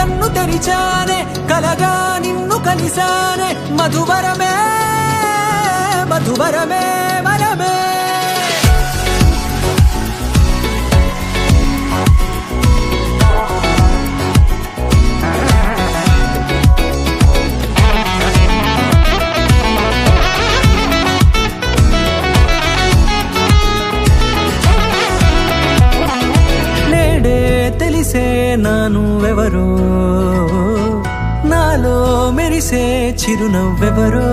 కన్ను తెరిచానే కలగా నిన్ను కలిసానే మధువరమే మధువరమే వరమే తెలిసే నానువెవరో నాలో మెరిసే చిరునవ్వెవరో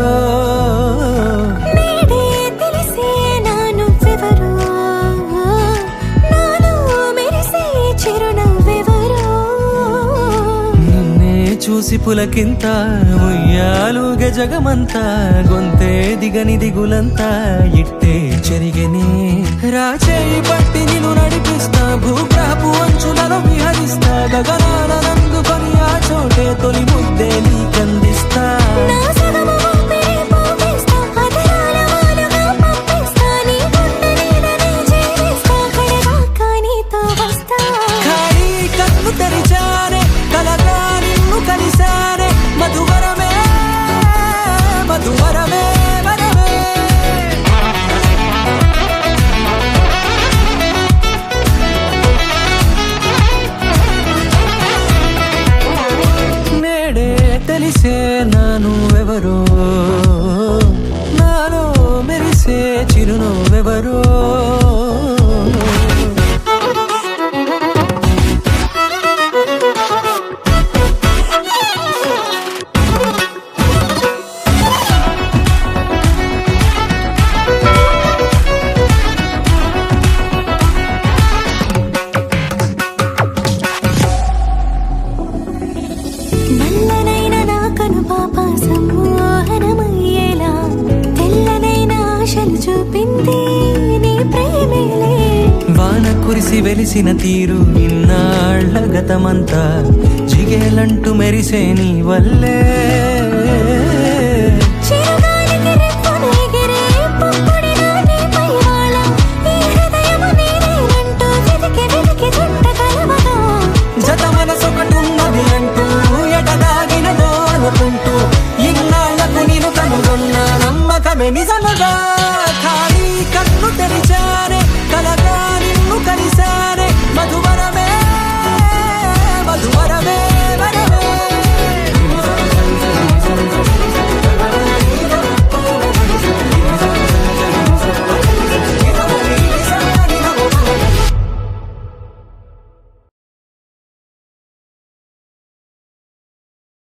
నేడే తెలిసే నానువెవరో నాలో మెరిసే చిరునవ్వెవరో నిన్నే చూసి పులకింత ఉయ్యాలుగే జగమంతా గొంతే దిగని దిగులంతా ఇట్టే చెరిగనే రాచేయి పట్టి నిన్ను నడిపిస్తా భూగ్రహపు అంచులలో విహరిస్తా గగనాల నందుకొని ఆ చోటే తొలి ముద్దే నీకందిస్తా నా సగము ఊపిరి పోగేస్తా అధరాల వాలుగా పంపిస్తా నీ గుండె నీడనే చేరిస్తా కడదాకా నీతో వస్తా ఖాళీ కన్ను తెరిచానే కలగా నిన్ను కలిసానే మధువరమే మధువరమే వరమే తెలిసే నానువెవరో నాలో మెరిసే చిరునవ్వెవరో పాప సమ్మోహనమయ్యేలా తెల్లనైన ఆశలు చూపింది నీ ప్రేమేలే వాన కురిసి వెలిసిన తీరు ఇన్నాళ్ల గతమంతా జిగేలంటూ మెరిసే నీ వల్లే